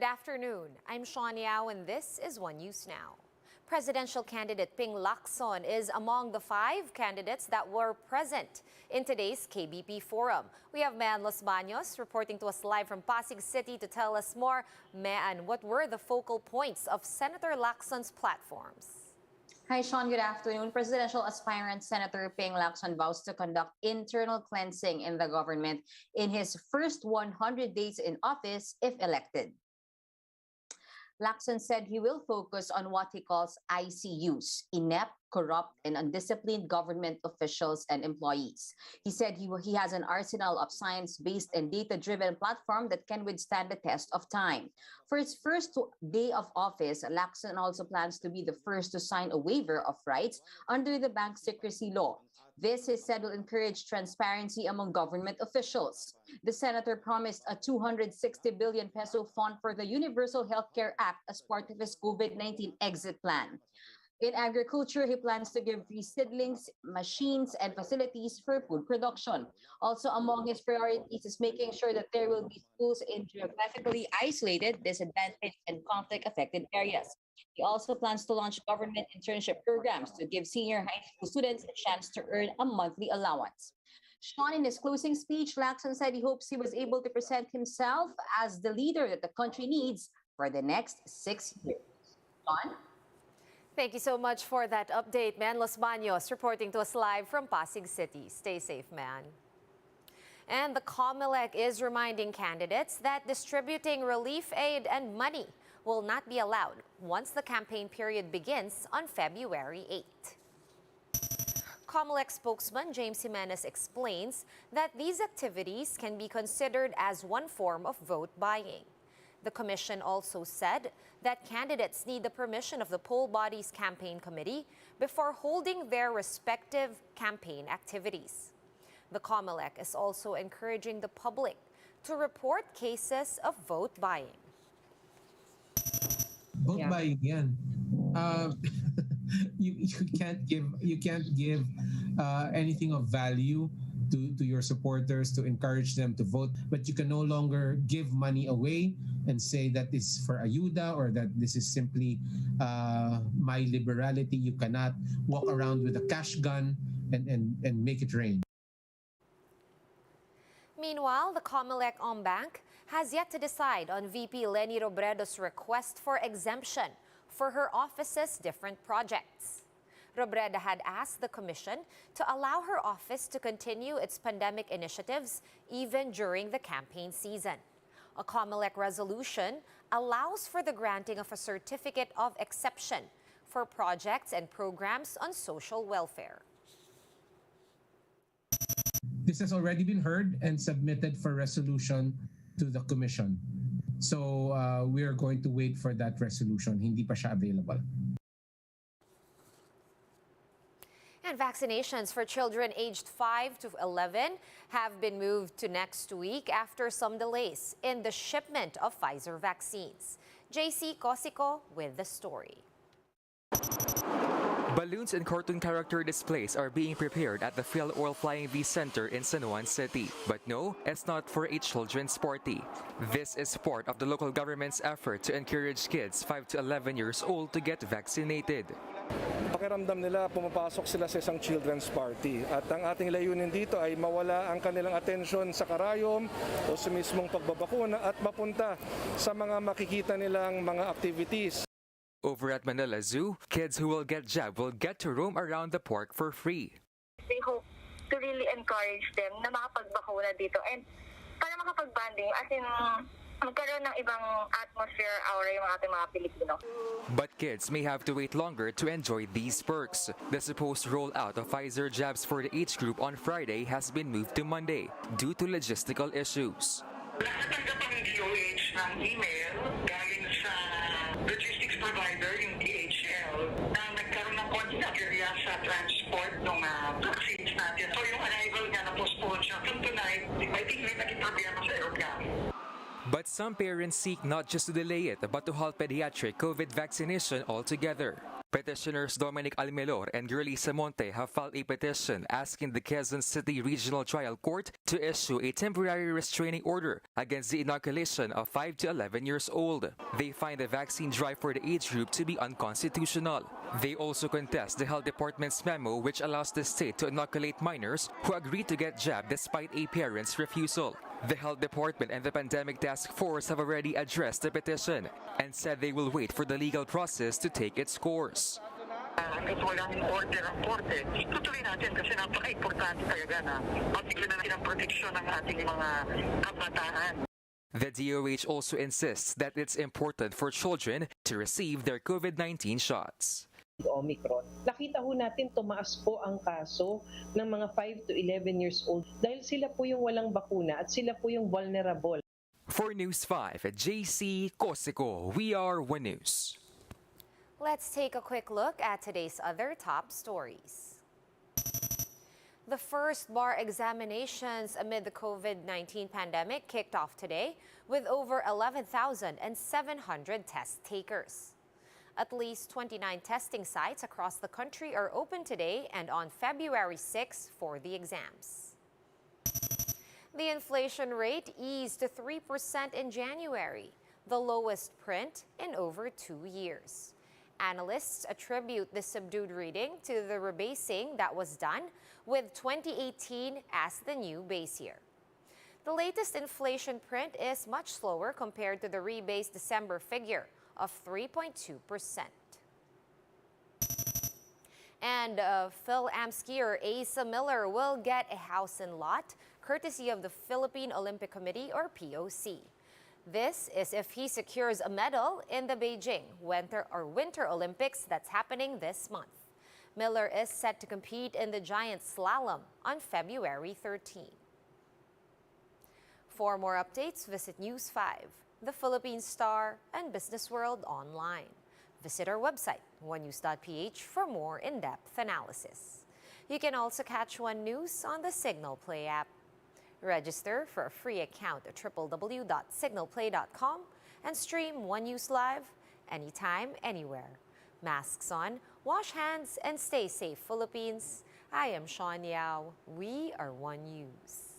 Good afternoon. I'm Sean Yao and this is One News Now. Presidential candidate Ping Lacson is among the 5 candidates that were present in today's KBP forum. We have Mean Los Baños reporting to us live from Pasig City to tell us more. Mean, what were the focal points of Senator Lacson's platforms? Hi, Sean. Good afternoon. Presidential aspirant Senator Ping Lacson vows to conduct internal cleansing in the government in his first 100 days in office if elected. Lacson said he will focus on what he calls ICUs, inept, corrupt, and undisciplined government officials and employees. He said he has an arsenal of science-based and data-driven platform that can withstand the test of time. For his first day of office, Lacson also plans to be the first to sign a waiver of rights under the bank secrecy law. This, he said, will encourage transparency among government officials. The senator promised a 260 billion peso fund for the Universal Healthcare Act as part of his COVID-19 exit plan. In agriculture, he plans to give free seedlings, machines, and facilities for food production. Also among his priorities is making sure that there will be schools in geographically isolated, disadvantaged, and conflict-affected areas. He also plans to launch government internship programs to give senior high school students a chance to earn a monthly allowance. Sean, in his closing speech, Lacson said he hopes he was able to present himself as the leader that the country needs for the next 6 years. Sean? Thank you so much for that update. Mean Los Baños reporting to us live from Pasig City. Stay safe, man. And the Comelec is reminding candidates that distributing relief aid and money will not be allowed once the campaign period begins on February 8. Comelec spokesman James Jimenez explains that these activities can be considered as one form of vote buying. The commission also said that candidates need the permission of the poll body's campaign committee before holding their respective campaign activities. The Comelec is also encouraging the public to report cases of vote buying. Vote buying yan. You can't give anything of value to your supporters to encourage them to vote, but you can no longer give money away and say that it's for ayuda or that this is simply my liberality. You cannot walk around with a cash gun and make it rain. Meanwhile, the Comelec Bank has yet to decide on VP Leni Robredo's request for exemption for her office's different projects. Robredo had asked the commission to allow her office to continue its pandemic initiatives even during the campaign season. A Comelec resolution allows for the granting of a certificate of exception for projects and programs on social welfare. This has already been heard and submitted for resolution to the commission. So we are going to wait for that resolution. Hindi pa siya available. And vaccinations for children aged 5 to 11 have been moved to next week after some delays in the shipment of Pfizer vaccines. JC Cosico with the story. Balloons and cartoon character displays are being prepared at the Phil Oil Flying V Center in San Juan City. But no, it's not for a children's party. This is part of the local government's effort to encourage kids 5 to 11 years old to get vaccinated. Pakiramdam nila pumapasok sila sa isang children's party at ang ating layunin dito ay mawala ang kanilang atensyon sa karayom o sa mismong pagbabakuna at mapunta sa mga makikita nilang mga activities. Over at Manila Zoo, kids who will get jabbed will get to roam around the park for free. We hope to really encourage them na makapagbakuna dito and para makapag-banding as in magkaroon ng ibang atmosphere, aura yung ating mga Pilipino. But kids may have to wait longer to enjoy these perks. The supposed rollout of Pfizer jabs for the age group on Friday has been moved to Monday due to logistical issues. Nakatanggap ang DOH ng email galing sa logistics provider, yung DHL, na nagkaroon ng conflict sa transport ng vaccines natin. So yung arrival niya na postpone siya. From tonight, I think may naging problema sa aeroplane. But Some parents seek not just to delay it, but to halt pediatric COVID vaccination altogether. Petitioners Dominic Almelor and Girly Samonte have filed a petition asking the Quezon City Regional Trial Court to issue a temporary restraining order against the inoculation of 5 to 11 years old. They find the vaccine drive for the age group to be unconstitutional. They also contest the Health Department's memo which allows the state to inoculate minors who agree to get jabbed despite a parent's refusal. The Health Department and the Pandemic Task Force have already addressed the petition and said they will wait for the legal process to take its course. Hanggat walang order ang korte, tutuloy natin kasi napaka-importante talaga na mabigyan natin ang proteksyon ng ating mga kabataan. The DOH also insists that it's important for children to receive their COVID-19 shots. Omicron. Nakita ho natin tumaas po ang kaso ng mga 5 to 11 years old dahil sila po yung walang bakuna at sila po yung vulnerable. For News 5 at JC Cosico, we are One News. Let's take a quick look at today's other top stories. The first bar examinations amid the COVID-19 pandemic kicked off today with over 11,700 test takers. At least 29 testing sites across the country are open today and on February 6 for the exams. The inflation rate eased to 3% in January, the lowest print in over 2 years. Analysts attribute the subdued reading to the rebasing that was done with 2018 as the new base year. The latest inflation print is much slower compared to the rebased December figure of 3.2%. And Phil-Am skier Asa Miller will get a house and lot courtesy of the Philippine Olympic Committee or POC. This is if he secures a medal in the Beijing Winter Olympics that's happening this month. Miller is set to compete in the giant slalom on February 13. For more updates, visit News 5, the Philippine Star, and Business World online. Visit our website, onenews.ph, for more in-depth analysis. You can also catch One News on the Signal Play app. Register for a free account at www.signalplay.com and stream One News live anytime, anywhere. Masks on, wash hands, and stay safe, Philippines. I am Sean Yao. We are One News.